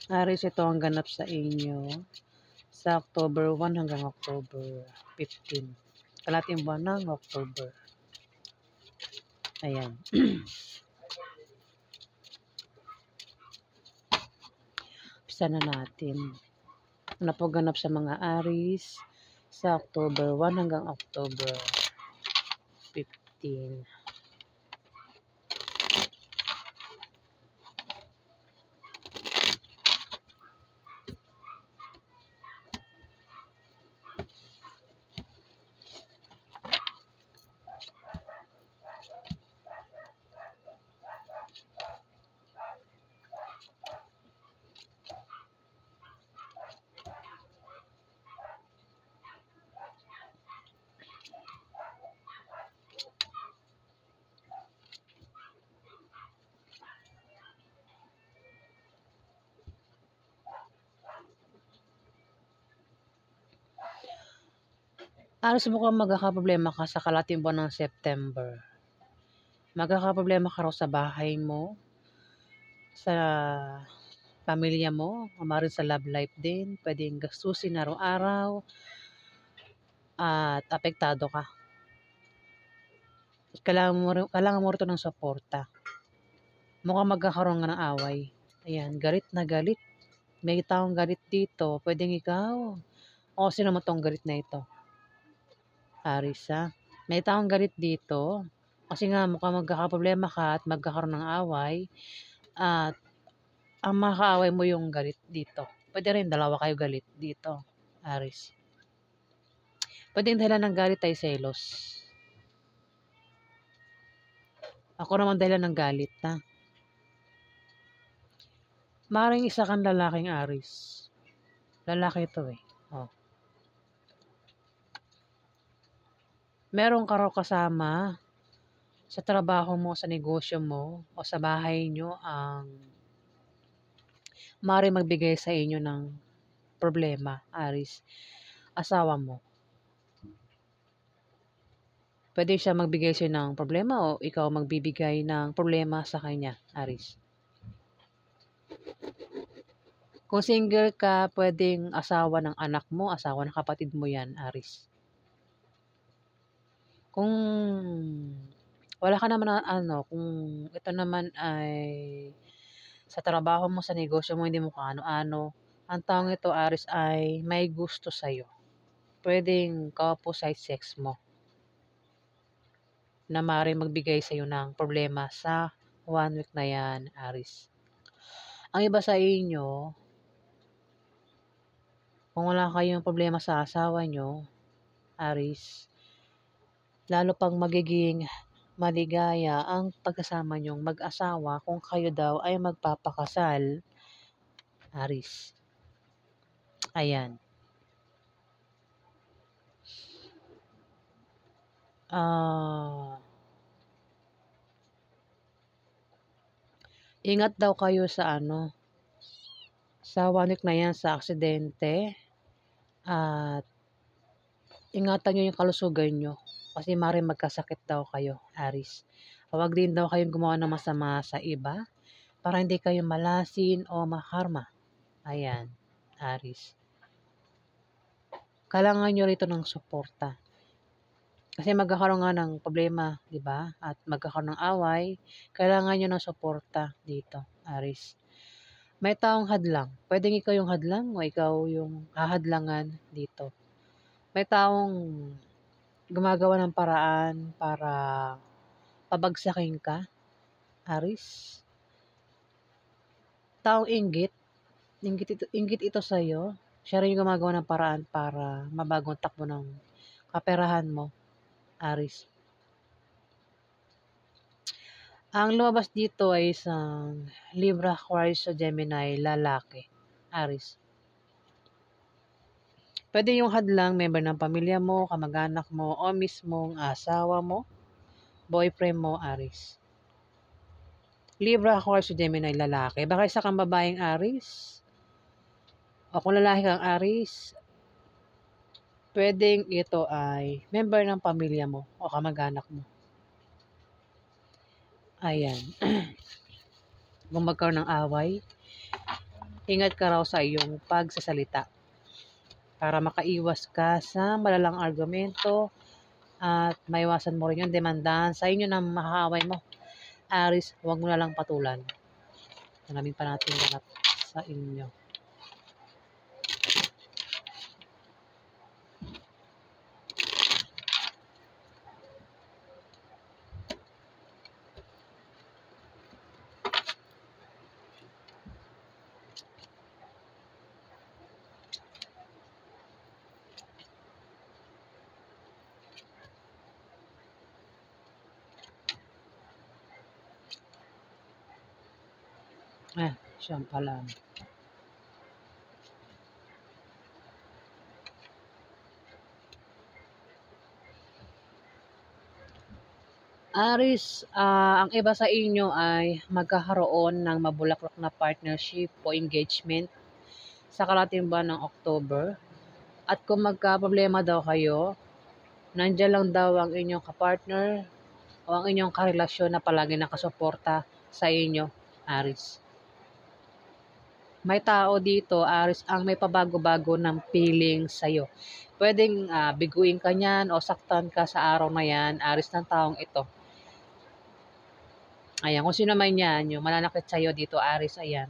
Aris, ito ang ganap sa inyo sa October 1 hanggang October 15. Kalating buwan ng October. Ayan. Pisa na natin. Ano po ganap sa mga Aris sa October 1 hanggang October 15. Aris, mukhang magkakaproblema ka sa kalating buwan ng September. Magkakaproblema ka raw sa bahay mo, sa pamilya mo, maaaring sa love life din. Pwedeng gastusin araw-araw at apektado ka. Kailangan mo rito ng suporta. Mukhang magkakaroon nga ng away. Ayan, galit na galit. May taong galit dito. Pwedeng ikaw. O sino mo tong galit na ito? Aris, ha? May taong galit dito. Kasi nga mukhang magkakaproblema ka at magkakaroon ng away. At ang makakaaway mo yung galit dito. Pwede rin dalawa kayo galit dito, Aris. Pwede yung dahilan ng galit ay selos. Ako naman dahilan ng galit, ha? Maring isa kang lalaking Aris. Lalaki ito eh. Oh. Meron ka raw kasama sa trabaho mo, sa negosyo mo, o sa bahay nyo ang maring magbigay sa inyo ng problema, Aris. Asawa mo. Pwede siya magbigay sa'yo ng problema o ikaw magbibigay ng problema sa kanya, Aris. Kung single ka, pwedeng asawa ng anak mo, asawa ng kapatid mo yan, Aris. Kung wala ka naman kung ito naman ay sa trabaho mo, sa negosyo mo, hindi mo kaano-ano, ang taong ito, Aris, ay may gusto sa'yo. Pwedeng ka-opposite sex mo na maaaring magbigay sa'yo ng problema sa 1 week na yan, Aris. Ang iba sa inyo, kung wala kayong problema sa asawa nyo, Aris, lalo pang magiging maligaya ang pagkasama nyong mag-asawa kung kayo daw ay magpapakasal, Aris. Ayan. Ingat daw kayo sa sa 1 week na yan sa aksidente at ingatan nyo yung kalusugan nyo kasi maaaring magkasakit daw kayo, Aris. Huwag din daw kayong gumawa ng masama sa iba para hindi kayo malasin o makarma. Ayan, Aris. Kailangan nyo rito ng suporta. Kasi magkakaroon nga ng problema, di ba? At magkakaroon ng away, kailangan nyo ng suporta dito, Aris. May taong hadlang. Pwedeng ikaw yung hadlang o ikaw yung hahadlangan dito. May taong gumagawa ng paraan para pabagsakin ka, Aris. Taong inggit ito sa'yo. Siya rin yung gumagawa ng paraan para mabagong takbo ng kaperahan mo, Aris. Ang lumabas dito ay isang Libra, Aquarius, o Gemini, lalaki, Aris. Pwede yung hadlang, member ng pamilya mo, kamag-anak mo, o mismong asawa mo, boyfriend mo, Aris. Libra, Aquarius, o Gemini, lalaki. Baka isa kang babaeng Aris. O kung lalaki kang Aris, pwedeng ito ay member ng pamilya mo o kamag-anak mo. Ayan. Kung magkaroon ng away, Ingat ka raw sa iyong pagsasalita para makaiwas ka sa malalang argumento at maiwasan mo rin yung demandahan sa inyo ng makakaaway mo. Aris, huwag mo na lang patulan. Maraming pa natin lahat sa inyo. Siya pala. Aris, ang iba sa inyo ay magkakaroon ng mabulaklak na partnership o engagement sa kalating buwan ng October. At kung magka-problema daw kayo, nandiyan lang daw ang inyong kapartner o ang inyong karelasyon na palagi nakasuporta sa inyo, Aris. May tao dito, Aris, ang may pabago-bago ng feeling sa'yo. Pwedeng biguin ka niyan o saktan ka sa araw na yan, Aris, ng taong ito. Ayan, kung sino man yan, yung mananakit sa'yo dito, Aris, ayan.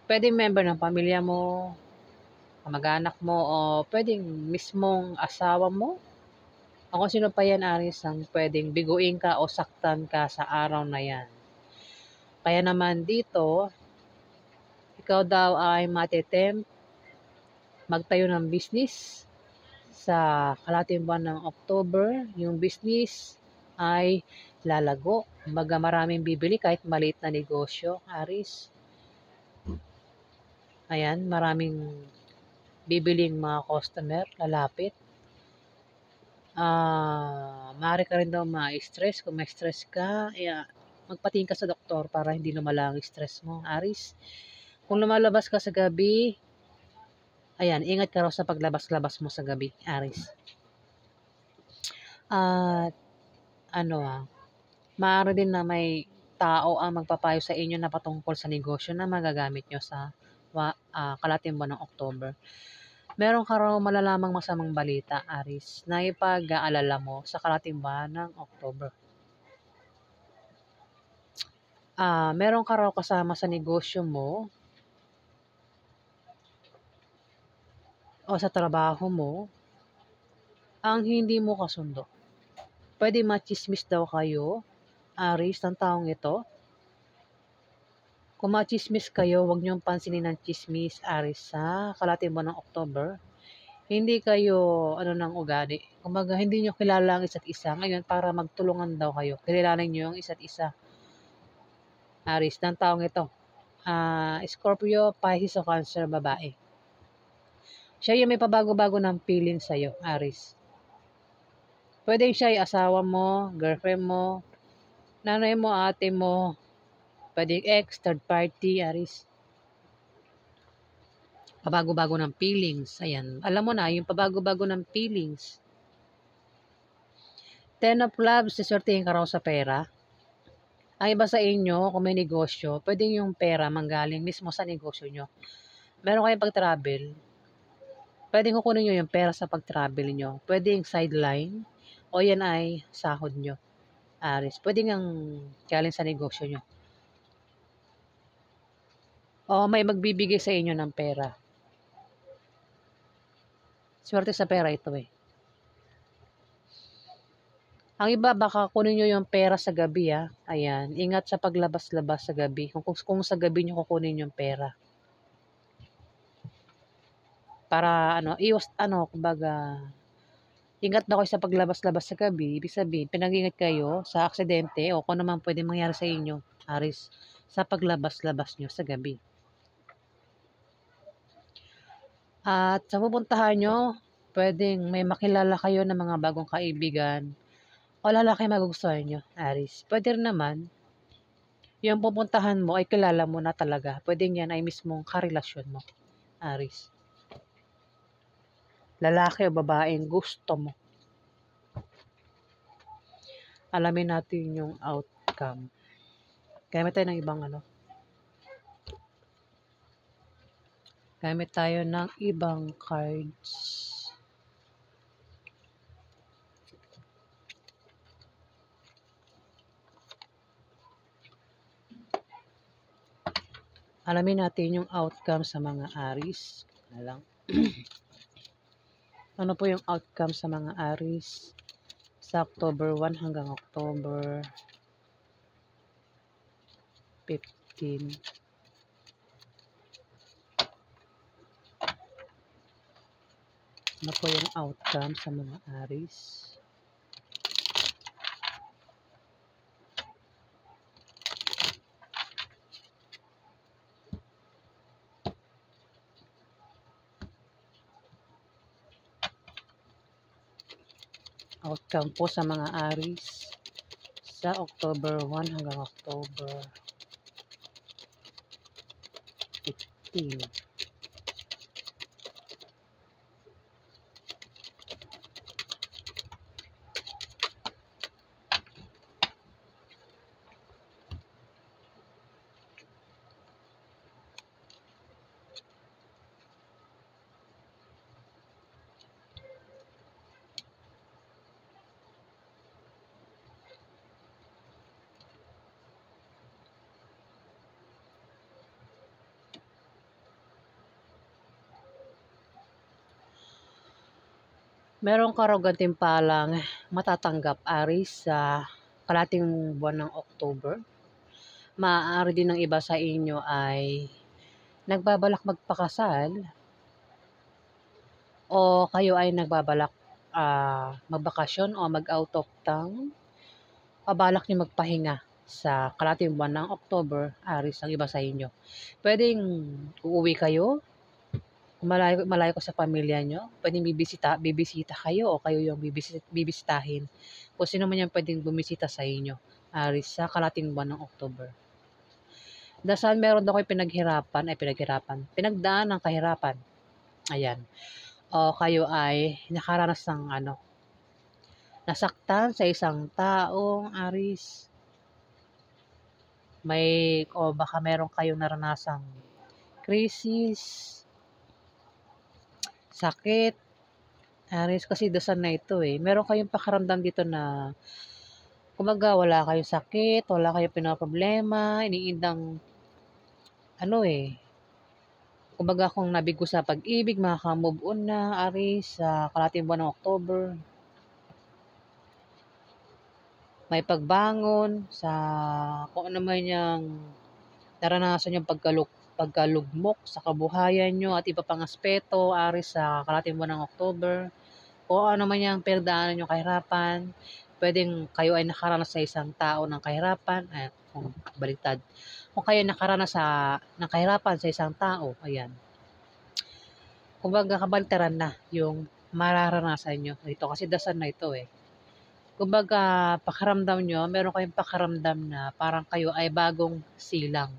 Pwedeng member ng pamilya mo, kamag-anak mo, o pwedeng mismong asawa mo. O kung sino pa yan, Aris, ang pwedeng biguin ka o saktan ka sa araw na yan. Kaya naman dito, ikaw daw ay matitempt magtayo ng business sa kalating buwan ng October. Yung business ay lalago. Kumbaga maraming bibili kahit maliit na negosyo, Aris. Ayan, maraming bibiling mga customer, lalapit. Maaari ka rin daw ma-stress. Kung may stress ka, magpatingin ka sa doktor para hindi lumala ang stress mo, Aris. Kung lumalabas ka sa gabi, ayan, ingat ka raw sa paglabas-labas mo sa gabi, Aris. At maaari din na may tao ang magpapayo sa inyo na patungkol sa negosyo na magagamit nyo sa kalating buwan ng October. Meron ka raw malalamang masamang balita, Aris, na ipag-aalala mo sa kalating buwan ng October. Meron ka raw kasama sa negosyo mo o sa trabaho mo ang hindi mo kasundo. Pwede machismis daw kayo, Aris, ng taong ito. Kung machismis kayo, huwag niyong pansinin ng chismis, Aris, sa kalating buwan ng October. Hindi kayo ng ugali. Kumbaga, hindi niyo kilala ang isa't isa. Ngayon, para magtulungan daw kayo, kilalanin niyo ang isa't isa. Aris, ng taong ito. Scorpio, Pisces o Cancer, babae. Siya yung may pabago-bago ng feeling sa'yo, Aris. Pwede siya ay asawa mo, girlfriend mo, nanay mo, ate mo, pwede ex, third party, Aris. Pabago-bago ng feelings. Ayan. Alam mo na, yung pabago-bago ng feelings. Ten of Clubs, sisortihin ka raw sa pera. Ang iba sa inyo, kung may negosyo, pwedeng yung pera manggaling mismo sa negosyo nyo. Meron kayong pag-travel, pwedeng kukunin nyo yung pera sa pag-travel nyo. Pwedeng sideline, o yan ay sahod nyo, Aris. Pwedeng ang galing sa negosyo nyo. O may magbibigay sa inyo ng pera. Swerte sa pera ito eh. Ang iba, baka kunin nyo yung pera sa gabi Ayan, ingat sa paglabas-labas sa gabi. Kung sa gabi nyo kukunin yung pera. Para kumbaga, ingat na kayo sa paglabas-labas sa gabi. Ibig sabihin, pinag-ingat kayo sa aksidente o kung naman pwede mangyari sa inyo, Aris, sa paglabas-labas nyo sa gabi. At sa pupuntahan nyo, pwedeng may makilala kayo ng mga bagong kaibigan o lalaki magugustuhan nyo, Aris. Pwede rin naman, yung pupuntahan mo ay kilala mo na talaga. Pwedeng yan ay mismong karelasyon mo, Aris. Lalaki o babaeng gusto mo. Alamin natin yung outcome. Kaya may tayo ng ibang Gamit tayo ng ibang cards. Alamin natin yung outcome sa mga Aries. Lang. Ano po yung outcome sa mga Aries sa October 1 hanggang October 15. Ano po yung outcome sa mga Aries? Outcome po sa mga Aries sa October 1 hanggang October 15. Merong karuganting palang matatanggap Aries sa kalating buwan ng October. Maaari din ng iba sa inyo ay nagbabalak magpakasal o kayo ay nagbabalak magbakasyon o mag-out of town. Balak nyo magpahinga sa kalating buwan ng October, Aries ang iba sa inyo. Pwedeng uuwi kayo, malayo ko sa pamilya nyo, pwedeng bibisita kayo o kayo yung bibisitahin. Kung sino man yung pwedeng bumisita sa inyo, Aries, sa kalating buwan ng October. Dasal meron daw kayo pinagdaan ng kahirapan. Ayan. O kayo ay nakaranas ng nasaktan sa isang taong Aries. O baka meron kayong naranasang krisis, sakit, Aries, kasi dasal na ito eh. Meron kayong pakaramdam dito na kumaga wala kayong sakit, wala kayong pinaproblema, iniindang kumbaga kung nabigo sa pag-ibig, makaka-move on na, Aries, sa kalating buwan ng October. May pagbangon sa kung ano man yung naranasan yung pagkalugmok sa kabuhayan nyo at iba pang aspeto, Aries, sa kalating buwan ng October. Kung ano man yung pinagdaanan yung kahirapan, pwedeng kayo ay nakaranas sa isang tao ng kahirapan, kung baliktad. Kung kayo nakaranas ng kahirapan sa isang tao, ayan. Kumbaga kabaliktaran na yung mararanasan nyo dito kasi dasal na ito eh. Kumbaga pakaramdam nyo, meron kayong pakaramdam na parang kayo ay bagong silang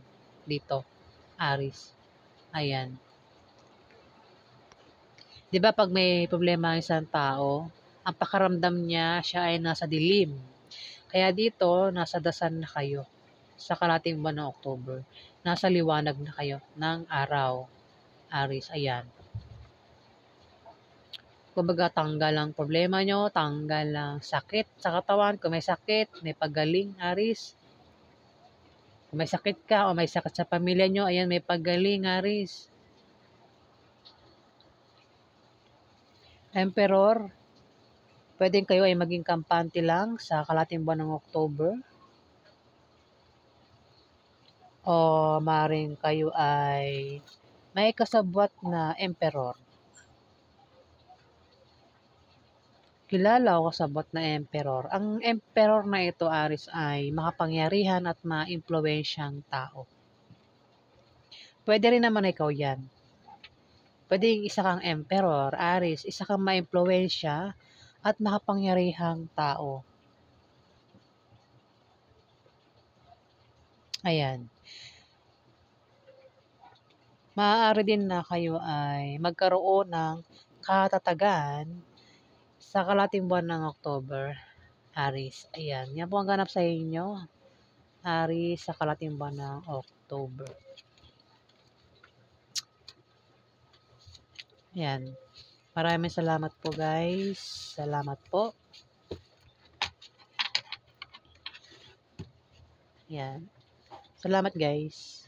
dito, Aries. Ayan. 'Di ba pag may problema ang isang tao, ang pakaramdam niya siya ay nasa dilim. Kaya dito, nasa dasal na kayo sa kalating buwan ng October. Nasa liwanag na kayo ng araw, Aries. Ayan. Kumbaga tanggal ang problema nyo, tanggal ang sakit sa katawan. Kung may sakit, may pagaling, Aries. Kung may sakit ka o may sakit sa pamilya nyo, ayan, may pagaling, Aries. Emperor, pwedeng kayo ay maging kampante lang sa kalating buwan ng October. O maaaring kayo ay may kasabwat na emperor. Kilala o kasabwat na emperor. Ang emperor na ito, Aries, ay makapangyarihan at ma-impluwensyang tao. Pwede rin naman ikaw yan. Pwede isa kang emperor, Aries, isa kang ma-impluwensya at makapangyarihang tao. Ayan. Maaari din na kayo ay magkaroon ng katatagan sa kalating buwan ng October, Aries. Ayan. Yan po ang ganap sa inyo, Aries, sa kalating buwan ng October. Yan. Maraming salamat po guys. Salamat po. Yan. Salamat guys.